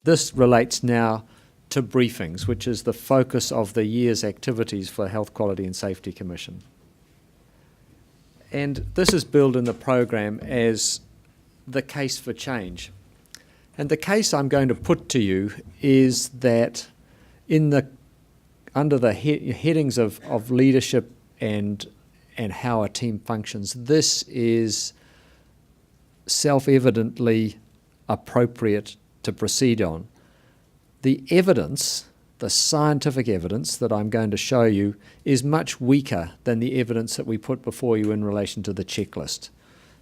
This relates now to briefings, which is the focus of the year's activities for Health Quality and Safety Commission. And this is billed in the program as the case for change. And the case I'm going to put to you is that under the headings of leadership and how a team functions, this is self-evidently appropriate to proceed on. The evidence, the scientific evidence that I'm going to show you, is much weaker than the evidence that we put before you in relation to the checklist.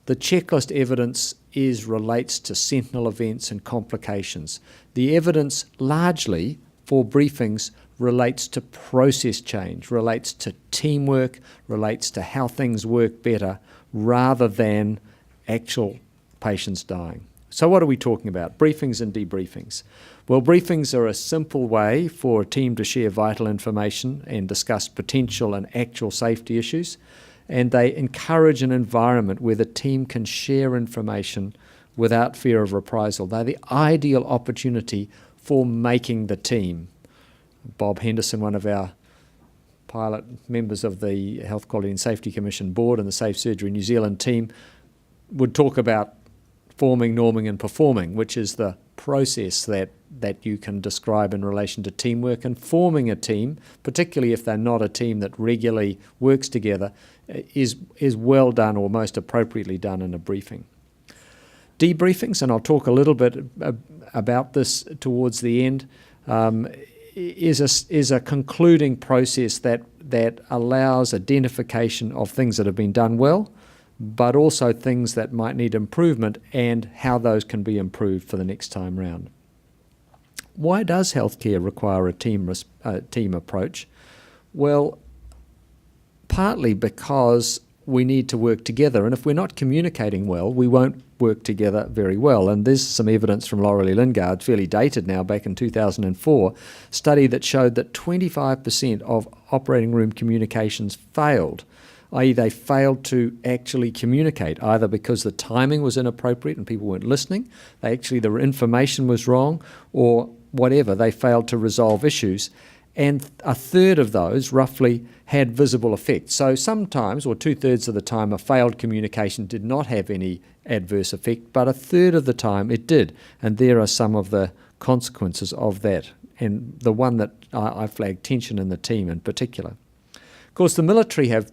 The checklist evidence relates to sentinel events and complications. The evidence largely for briefings relates to process change, relates to teamwork, relates to how things work better rather than actual patients dying. So what are we talking about? Briefings and debriefings. Well, briefings are a simple way for a team to share vital information and discuss potential and actual safety issues, and they encourage an environment where the team can share information without fear of reprisal. They're the ideal opportunity for making the team. Bob Henderson, one of our pilot members of the Health Quality and Safety Commission board and the Safe Surgery New Zealand team, would talk about forming, norming and performing, which is the process that you can describe in relation to teamwork. And forming a team, particularly if they're not a team that regularly works together, is well done or most appropriately done in a briefing. Debriefings, and I'll talk a little bit about this towards the end, is a concluding process that allows identification of things that have been done well, but also things that might need improvement and how those can be improved for the next time round. Why does healthcare require a team approach? Well, partly because we need to work together, and if we're not communicating well, we won't work together very well. And there's some evidence from Laurelie Lingard, fairly dated now, back in 2004, study that showed that 25% of operating room communications failed, i.e. they failed to actually communicate, either because the timing was inappropriate and people weren't listening, the information was wrong, or whatever, they failed to resolve issues. And a third of those, roughly, had visible effects. So sometimes, or 2/3 of the time, a failed communication did not have any adverse effect, but a third of the time it did. And there are some of the consequences of that. And the one that I flagged, tension in the team in particular. Of course, the military have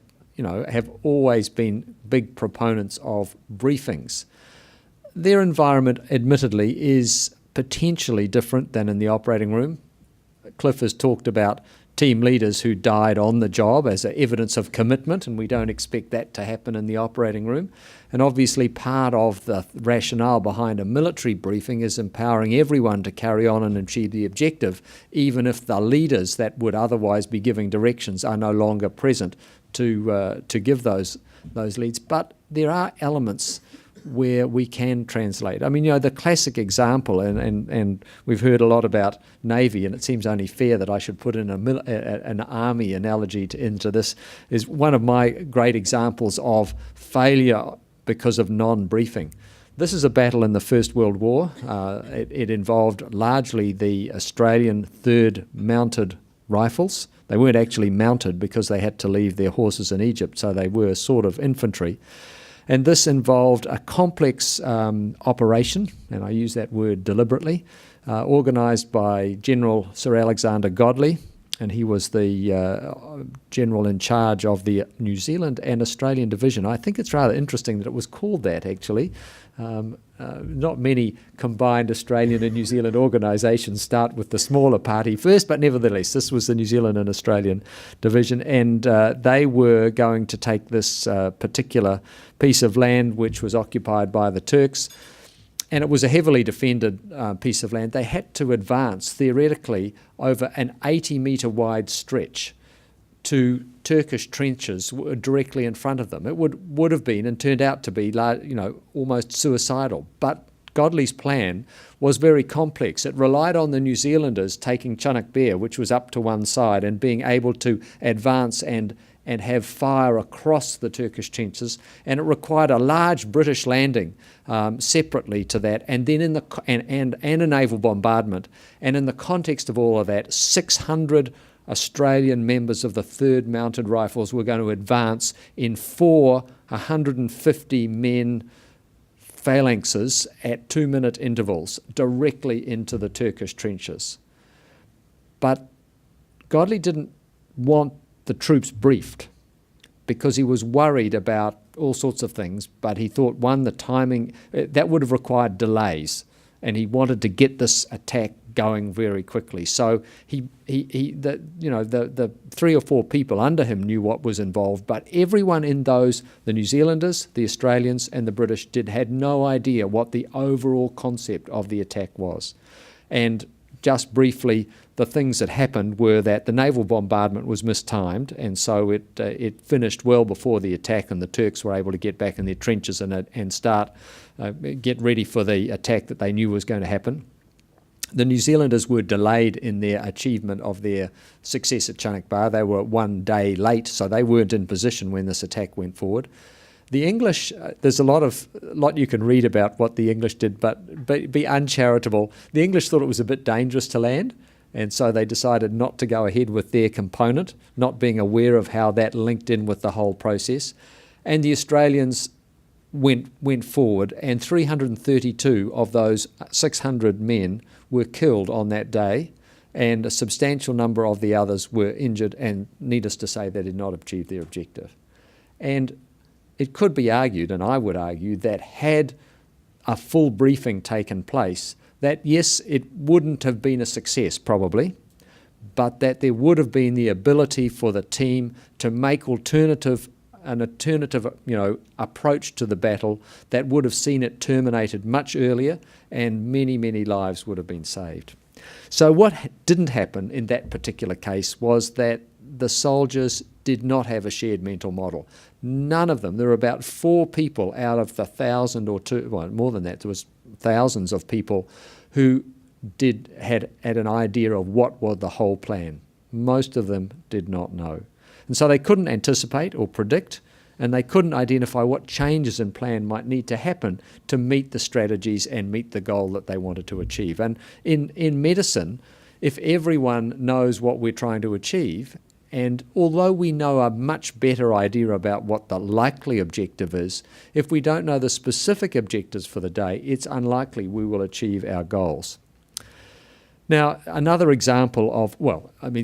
always been big proponents of briefings. Their environment, admittedly, is potentially different than in the operating room. Cliff has talked about team leaders who died on the job as evidence of commitment, and we don't expect that to happen in the operating room. And obviously part of the rationale behind a military briefing is empowering everyone to carry on and achieve the objective, even if the leaders that would otherwise be giving directions are no longer present to give those leads. But there are elements where we can translate. I mean, the classic example, and we've heard a lot about Navy, and it seems only fair that I should put in an army analogy into this, is one of my great examples of failure because of non-briefing. This is a battle in the First World War. It involved largely the Australian 3rd Mounted Rifles. They weren't actually mounted because they had to leave their horses in Egypt, so they were sort of infantry. And this involved a complex operation, and I use that word deliberately, organised by General Sir Alexander Godley, and he was the general in charge of the New Zealand and Australian division. I think it's rather interesting that it was called that, actually. Not many combined Australian and New Zealand organisations start with the smaller party first, but nevertheless, this was the New Zealand and Australian division, and they were going to take this particular piece of land which was occupied by the Turks, and it was a heavily defended piece of land. They had to advance, theoretically, over an 80-metre wide stretch to Turkish trenches directly in front of them. It would have been, and turned out to be, almost suicidal. But Godley's plan was very complex. It relied on the New Zealanders taking Chunuk Bair, which was up to one side, and being able to advance and and have fire across the Turkish trenches, and it required a large British landing separately to that, and then and a naval bombardment. And in the context of all of that, 600 Australian members of the 3rd Mounted Rifles were going to advance in 4 150-men phalanxes at 2-minute intervals directly into the Turkish trenches. But Godley didn't want the troops briefed because he was worried about all sorts of things, but he thought, one, the timing, that would have required delays, and he wanted to get this attack going very quickly. So the 3 or 4 people under him knew what was involved, but everyone in those, the New Zealanders, the Australians and the British, had no idea what the overall concept of the attack was. And just briefly, the things that happened were that the naval bombardment was mistimed, and so it finished well before the attack, and the Turks were able to get back in their trenches and start get ready for the attack that they knew was going to happen. The New Zealanders were delayed in their achievement of their success at Chunuk Bair. They were 1 day late, so they weren't in position when this attack went forward. The English, there's a lot you can read about what the English did, but be uncharitable. The English thought it was a bit dangerous to land, and so they decided not to go ahead with their component, not being aware of how that linked in with the whole process. And the Australians went forward, and 332 of those 600 men were killed on that day, and a substantial number of the others were injured, and needless to say, they did not achieve their objective. And it could be argued, and I would argue, that had a full briefing taken place, that yes, it wouldn't have been a success probably, but that there would have been the ability for the team to make an alternative approach to the battle that would have seen it terminated much earlier, and many, many lives would have been saved. So what didn't happen in that particular case was that the soldiers did not have a shared mental model. None of them. There were about 4 people out of the 1,000 or 2, well, more than that, there was thousands of people who had an idea of what was the whole plan. Most of them did not know. And so they couldn't anticipate or predict, and they couldn't identify what changes in plan might need to happen to meet the strategies and meet the goal that they wanted to achieve. And in medicine, if everyone knows what we're trying to achieve, and although we know a much better idea about what the likely objective is, if we don't know the specific objectives for the day, it's unlikely we will achieve our goals. Now, another example of,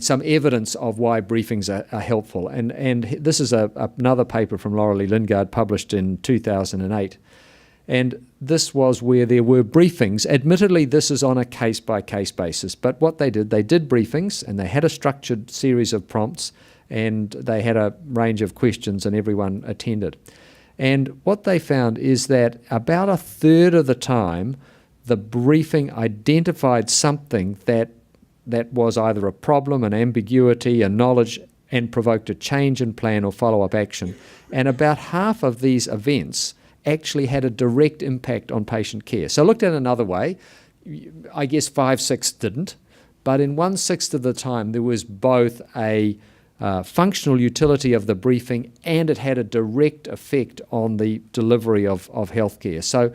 some evidence of why briefings are helpful, and this is another paper from Laurel E. Lingard published in 2008, and this was where there were briefings. Admittedly, this is on a case-by-case basis, but what they did briefings, and they had a structured series of prompts, and they had a range of questions, and everyone attended. And what they found is that about a third of the time, the briefing identified something that was either a problem, an ambiguity, a knowledge, and provoked a change in plan or follow-up action. And about half of these events actually had a direct impact on patient care. So looked at another way, I guess 5/6 didn't, but in 1/6 of the time there was both a functional utility of the briefing and it had a direct effect on the delivery of healthcare. So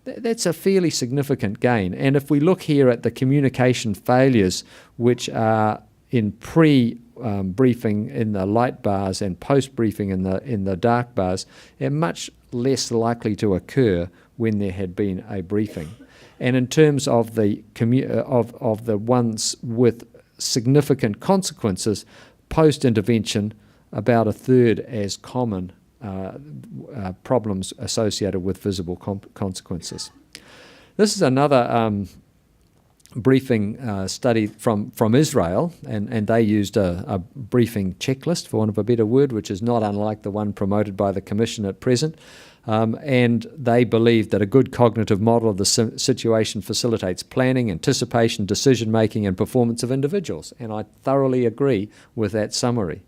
that's a fairly significant gain. And if we look here at the communication failures, which are in pre-briefing in the light bars and post-briefing in the dark bars, they're much less likely to occur when there had been a briefing. And in terms of the of the ones with significant consequences, post-intervention, about a third as common problems associated with visible consequences. This is another briefing study from Israel, and they used a briefing checklist, for want of a better word, which is not unlike the one promoted by the Commission at present. And they believe that a good cognitive model of the situation facilitates planning, anticipation, decision-making, and performance of individuals. And I thoroughly agree with that summary.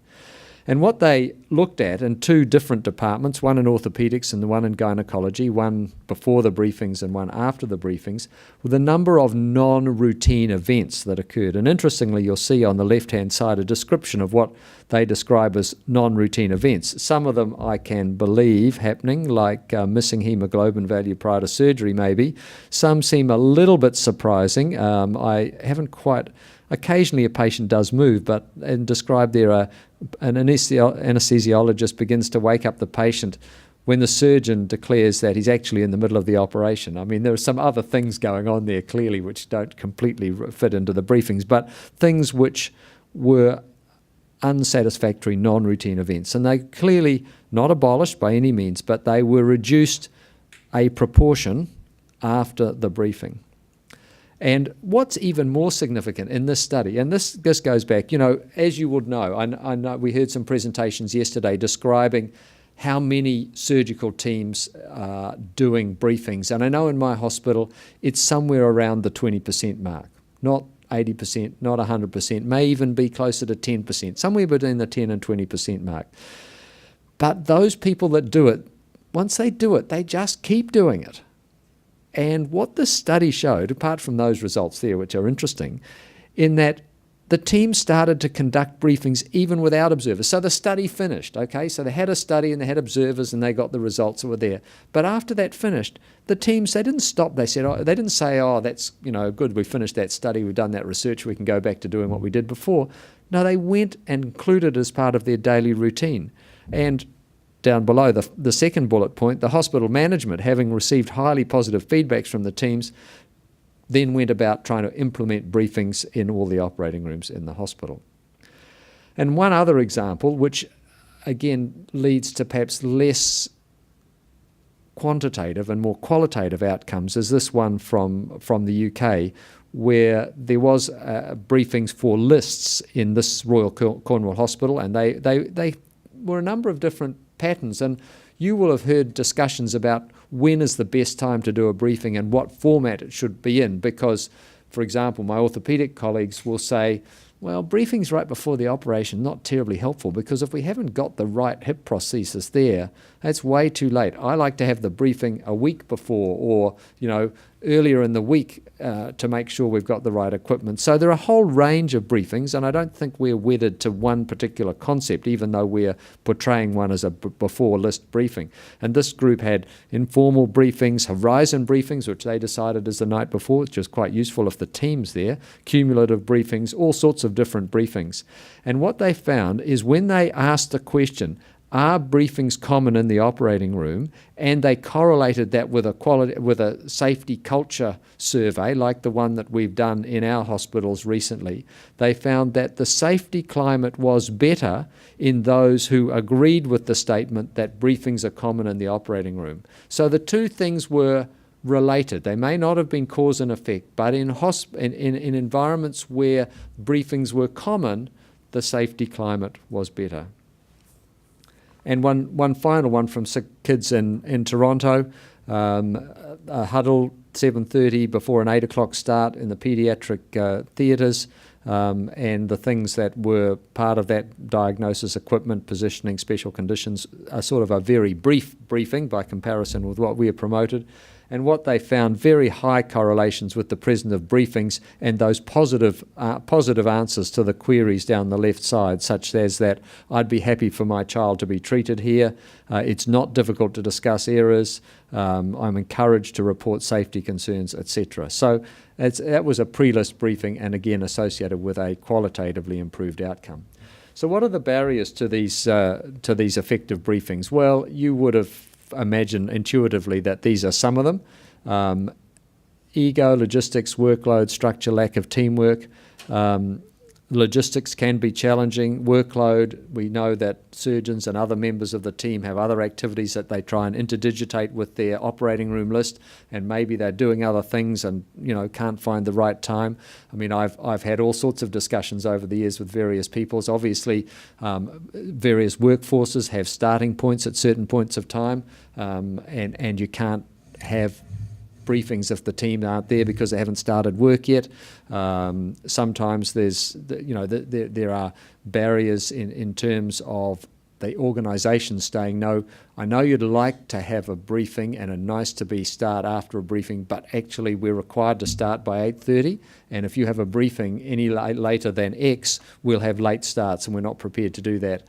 And what they looked at in two different departments, one in orthopaedics and the one in gynecology, one before the briefings and one after the briefings, were the number of non-routine events that occurred. And interestingly, you'll see on the left-hand side a description of what they describe as non-routine events. Some of them I can believe happening, like missing hemoglobin value prior to surgery maybe. Some seem a little bit surprising. I haven't quite... Occasionally a patient does move, but and described there an anesthesiologist begins to wake up the patient when the surgeon declares that he's actually in the middle of the operation. I mean, there are some other things going on there clearly which don't completely fit into the briefings, but things which were unsatisfactory non-routine events. And they clearly not abolished by any means, but they were reduced a proportion after the briefing. And what's even more significant in this study, and this goes back, as you would know, I know we heard some presentations yesterday describing how many surgical teams are doing briefings. And I know in my hospital, it's somewhere around the 20% mark, not 80%, not 100%, may even be closer to 10%, somewhere between the 10 and 20% mark. But those people that do it, once they do it, they just keep doing it. And what this study showed, apart from those results there, which are interesting, in that the team started to conduct briefings even without observers. So the study finished, okay? So they had a study and they had observers and they got the results that were there. But after that finished, the teams, they didn't stop. They said, they didn't say, that's, good, we finished that study, we've done that research, we can go back to doing what we did before. No, they went and included it as part of their daily routine. And down below, the second bullet point, the hospital management, having received highly positive feedbacks from the teams, then went about trying to implement briefings in all the operating rooms in the hospital. And one other example, which again leads to perhaps less quantitative and more qualitative outcomes, is this one from the UK, where there was briefings for lists in this Royal Cornwall Hospital, and they were a number of different patterns, and you will have heard discussions about when is the best time to do a briefing and what format it should be in, because, for example, my orthopaedic colleagues will say, well, briefings right before the operation, not terribly helpful, because if we haven't got the right hip prosthesis there, that's way too late. I like to have the briefing a week before or, earlier in the week to make sure we've got the right equipment. So there are a whole range of briefings, and I don't think we're wedded to one particular concept, even though we're portraying one as a before list briefing. And this group had informal briefings, horizon briefings, which they decided is the night before, which is quite useful if the team's there, cumulative briefings, all sorts of different briefings. And what they found is when they asked the question, are briefings common in the operating room, and they correlated that with a safety culture survey like the one that we've done in our hospitals recently, they found that the safety climate was better in those who agreed with the statement that briefings are common in the operating room. So the two things were related. They may not have been cause and effect, but in environments where briefings were common, the safety climate was better. And one final one from sick kids in Toronto, a huddle 7:30 before an 8 o'clock start in the paediatric theatres, and the things that were part of that diagnosis, equipment, positioning, special conditions, are sort of a very brief briefing by comparison with what we have promoted. And what they found, very high correlations with the presence of briefings and those positive answers to the queries down the left side, such as that I'd be happy for my child to be treated here, it's not difficult to discuss errors, I'm encouraged to report safety concerns, etc. So that was a pre-list briefing, and again associated with a qualitatively improved outcome. So what are the barriers to these effective briefings? Well, you would have imagine intuitively that these are some of them. Ego, logistics, workload, structure, lack of teamwork. Logistics can be challenging. Workload, we know that surgeons and other members of the team have other activities that they try and interdigitate with their operating room list, and maybe they're doing other things and can't find the right time. I mean, I've had all sorts of discussions over the years with various peoples. Obviously, various workforces have starting points at certain points of time, and you can't have briefings if the team aren't there because they haven't started work yet. Sometimes there are barriers in terms of the organisation saying, no, I know you'd like to have a briefing and a nice to be start after a briefing, but actually we're required to start by 8:30, and if you have a briefing any later than X, we'll have late starts, and we're not prepared to do that.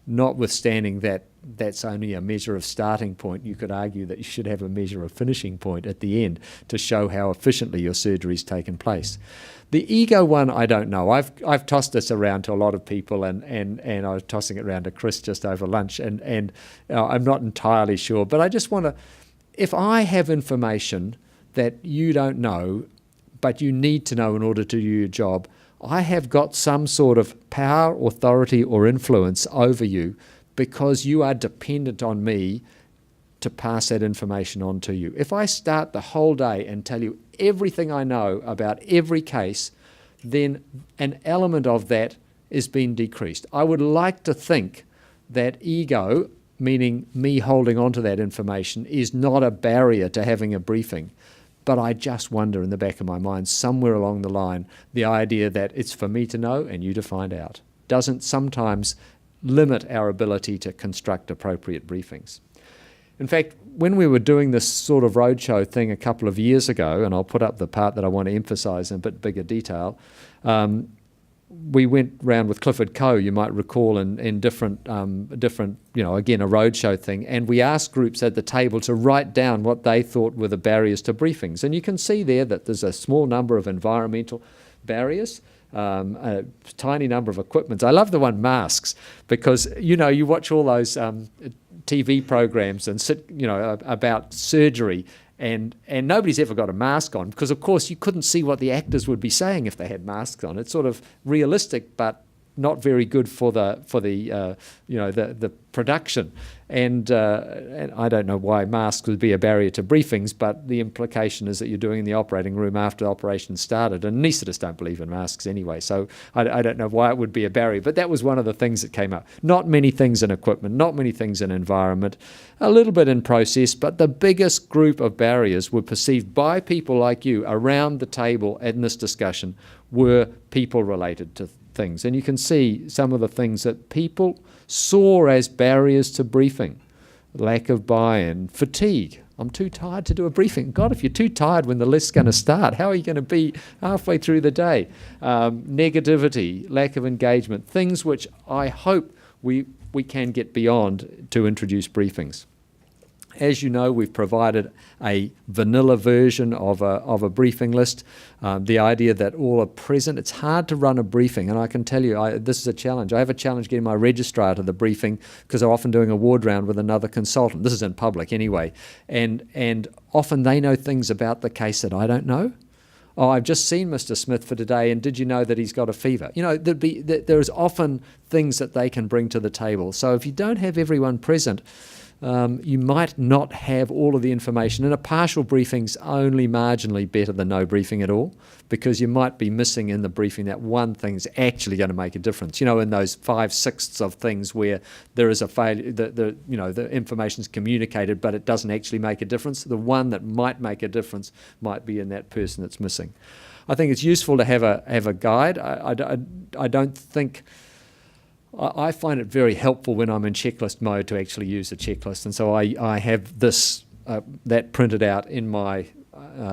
Notwithstanding that that's only a measure of starting point, you could argue that you should have a measure of finishing point at the end to show how efficiently your surgery's taken place. The ego one, I don't know. I've tossed this around to a lot of people, and I was tossing it around to Chris just over lunch, and I'm not entirely sure. But I just want to, if I have information that you don't know, but you need to know in order to do your job, I have got some sort of power, authority, or influence over you because you are dependent on me to pass that information on to you. If I start the whole day and tell you everything I know about every case, then an element of that is being decreased. I would like to think that ego, meaning me holding on to that information, is not a barrier to having a briefing. But I just wonder in the back of my mind, somewhere along the line, the idea that it's for me to know and you to find out doesn't sometimes limit our ability to construct appropriate briefings. In fact, when we were doing this sort of roadshow thing a couple of years ago, and I'll put up the part that I want to emphasise in a bit bigger detail, we went round with Clifford Coe, you might recall, in different, again, a roadshow thing, and we asked groups at the table to write down what they thought were the barriers to briefings. And you can see there that there's a small number of environmental barriers, a tiny number of equipments. I love the one masks, because, you watch all those TV programs and about surgery, and nobody's ever got a mask on because, of course, you couldn't see what the actors would be saying if they had masks on. It's sort of realistic, but not very good for the production. And I don't know why masks would be a barrier to briefings, but the implication is that you're doing in the operating room after the operation started. And anaesthetists don't believe in masks anyway, so I don't know why it would be a barrier. But that was one of the things that came up. Not many things in equipment, not many things in environment, a little bit in process, but the biggest group of barriers were perceived by people like you around the table in this discussion were people related to things. And you can see some of the things that people saw as barriers to briefing: lack of buy-in, fatigue. I'm too tired to do a briefing. God, if you're too tired when the list's going to start, how are you going to be halfway through the day? Negativity, lack of engagement, things which I hope we can get beyond to introduce briefings. As you know, we've provided a vanilla version of a briefing list. The idea that all are present. It's hard to run a briefing, and I can tell you this is a challenge. I have a challenge getting my registrar to the briefing because they're often doing a ward round with another consultant. This is in public anyway. And often they know things about the case that I don't know. Oh, I've just seen Mr. Smith for today, and did you know that he's got a fever? There's often things that they can bring to the table. So if you don't have everyone present, you might not have all of the information. And a partial briefing's only marginally better than no briefing at all, because you might be missing in the briefing that one thing's actually going to make a difference. In those 5/6 of things where there is a failure, the information's communicated, but it doesn't actually make a difference. The one that might make a difference might be in that person that's missing. I think it's useful to have a guide. I don't think. I find it very helpful when I'm in checklist mode to actually use a checklist, and so I have this that printed out in my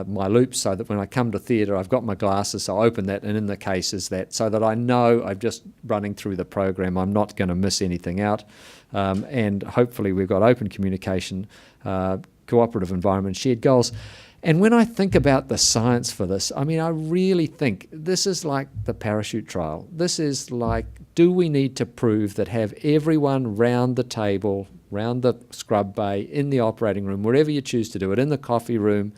loops, so that when I come to theatre, I've got my glasses, so I open that, and in the case is that, so that I know I'm just running through the program. I'm not going to miss anything out, and hopefully we've got open communication, cooperative environment, shared goals. And when I think about the science for this, I really think this is like the parachute trial. This is like, do we need to prove that have everyone round the table, round the scrub bay, in the operating room, wherever you choose to do it, in the coffee room,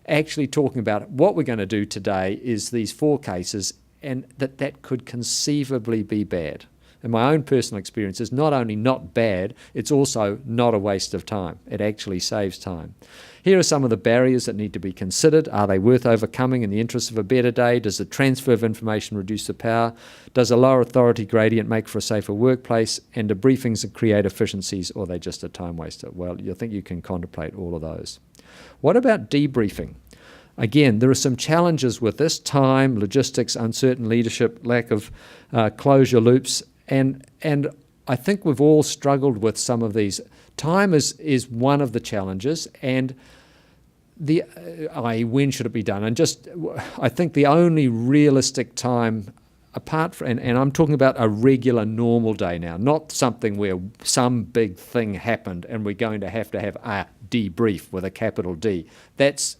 actually talking about what we're going to do today is these 4 cases, and that could conceivably be bad. And my own personal experience is not only not bad, it's also not a waste of time. It actually saves time. Here are some of the barriers that need to be considered. Are they worth overcoming in the interest of a better day? Does the transfer of information reduce the power? Does a lower authority gradient make for a safer workplace? And do briefings create efficiencies, or are they just a time waster? Well, I think you can contemplate all of those. What about debriefing? Again, there are some challenges with this: time, logistics, uncertain leadership, lack of closure loops, and I think we've all struggled with some of these. Time is one of the challenges, and i.e. when should it be done? And just, I think the only realistic time, apart from, and I'm talking about a regular normal day now, not something where some big thing happened and we're going to have a debrief with a capital D. That's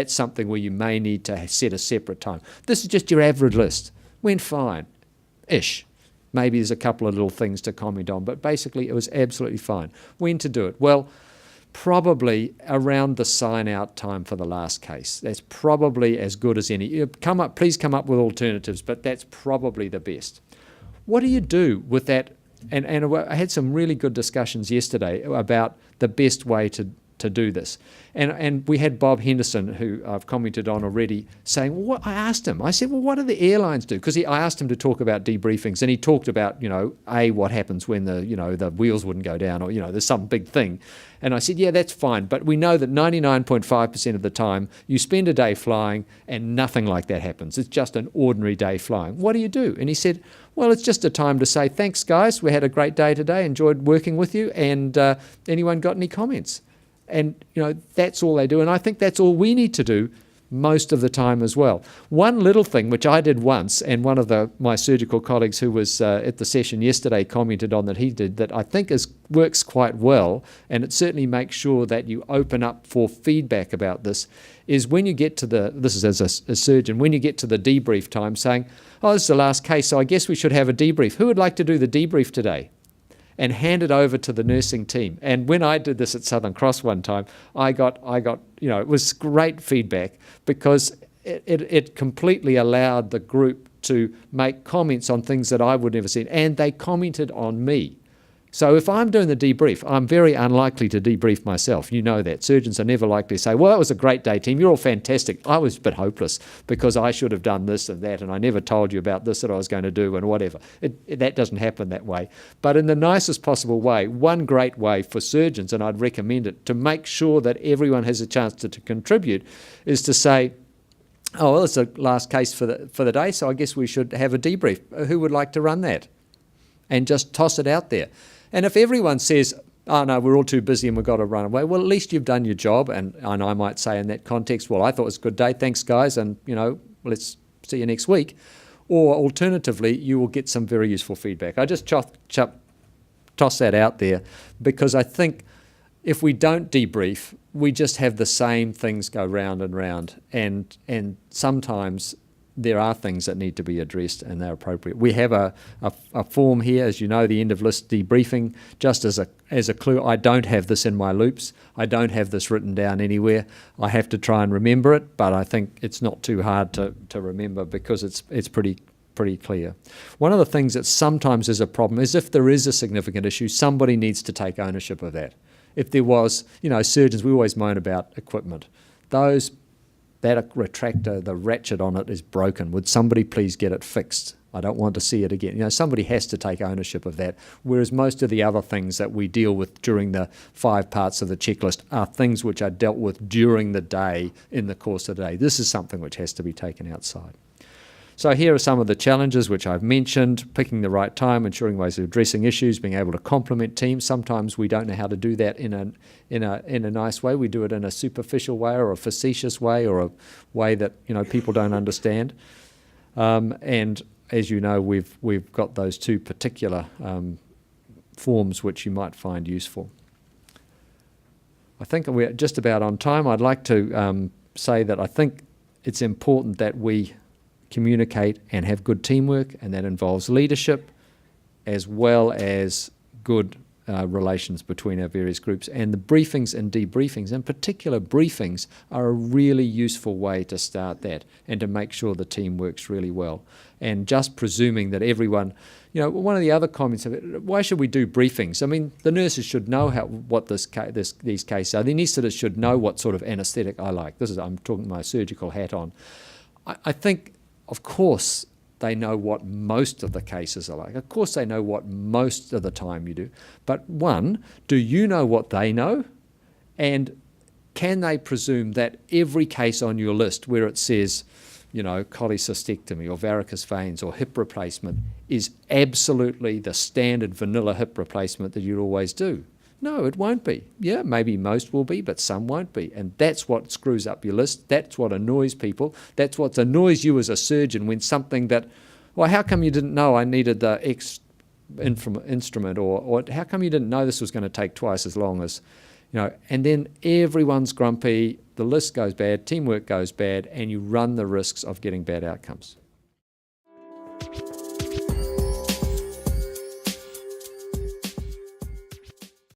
something where you may need to set a separate time. This is just your average list. Went fine-ish. Maybe there's a couple of little things to comment on, but basically it was absolutely fine. When to do it? Well, probably around the sign-out time for the last case. That's probably as good as any. Please come up with alternatives, but that's probably the best. What do you do with that? And I had some really good discussions yesterday about the best way to do this. And we had Bob Henderson, who I've commented on already, saying, well, I asked him, I said, well, what do the airlines do? Because I asked him to talk about debriefings, and he talked about, what happens when the wheels wouldn't go down, or, there's some big thing. And I said, yeah, that's fine. But we know that 99.5% of the time you spend a day flying and nothing like that happens. It's just an ordinary day flying. What do you do? And he said, well, it's just a time to say, thanks, guys. We had a great day today. Enjoyed working with you. And anyone got any comments? And, that's all they do. And I think that's all we need to do most of the time as well. One little thing, which I did once, and one of my surgical colleagues who was at the session yesterday commented on that he did, that I think works quite well, and it certainly makes sure that you open up for feedback about this, is when you get to this is as a surgeon, when you get to the debrief time, saying, oh, this is the last case, so I guess we should have a debrief. Who would like to do the debrief today? And hand it over to the nursing team. And when I did this at Southern Cross one time, I got it was great feedback, because it completely allowed the group to make comments on things that I would never see, and they commented on me. So if I'm doing the debrief, I'm very unlikely to debrief myself. You know that. Surgeons are never likely to say, well, that was a great day, team. You're all fantastic. I was a bit hopeless because I should have done this and that, and I never told you about this that I was going to do and whatever. That doesn't happen that way. But in the nicest possible way, one great way for surgeons, and I'd recommend it, to make sure that everyone has a chance to contribute, is to say, oh, well, it's the last case for the day, so I guess we should have a debrief. Who would like to run that? And just toss it out there. And if everyone says, oh, no, we're all too busy and we've got to run away, well, at least you've done your job. And I might say in that context, well, I thought it was a good day. Thanks, guys. And, let's see you next week. Or alternatively, you will get some very useful feedback. I just toss that out there, because I think if we don't debrief, we just have the same things go round and round. And sometimes there are things that need to be addressed, and they're appropriate. We have a form here, as you know, the end of list debriefing, just as a clue. I don't have this in my loops. I don't have this written down anywhere. I have to try and remember it, but I think it's not too hard to remember, because it's pretty clear. One of the things that sometimes is a problem is if there is a significant issue, somebody needs to take ownership of that. If there was, surgeons, we always moan about equipment. That retractor, the ratchet on it is broken. Would somebody please get it fixed? I don't want to see it again. Somebody has to take ownership of that, whereas most of the other things that we deal with during the 5 parts of the checklist are things which are dealt with during the day, in the course of the day. This is something which has to be taken outside. So here are some of the challenges which I've mentioned: picking the right time, ensuring ways of addressing issues, being able to complement teams. Sometimes we don't know how to do that in a nice way. We do it in a superficial way, or a facetious way, or a way that people don't understand. And as you know, we've got those 2 particular forms which you might find useful. I think we're just about on time. I'd like to say that I think it's important that we communicate and have good teamwork, and that involves leadership as well as good relations between our various groups. And the briefings and debriefings, in particular briefings, are a really useful way to start that and to make sure the team works really well. And just presuming that everyone, one of the other comments of it, why should we do briefings? I mean, the nurses should know what these cases are. The anaesthetists should know what sort of anaesthetic I like. I'm talking my surgical hat on. I think, of course, they know what most of the cases are like. Of course, they know what most of the time you do. But one, do you know what they know? And can they presume that every case on your list where it says, you know, cholecystectomy or varicose veins or hip replacement is absolutely the standard vanilla hip replacement that you'd always do? No, it won't be. Yeah, maybe most will be, but some won't be. And that's what screws up your list. That's what annoys people. That's what annoys you as a surgeon when something that, well, how come you didn't know I needed the X instrument, or how come you didn't know this was going to take twice as long as, you know, and then everyone's grumpy, the list goes bad, teamwork goes bad, and you run the risks of getting bad outcomes.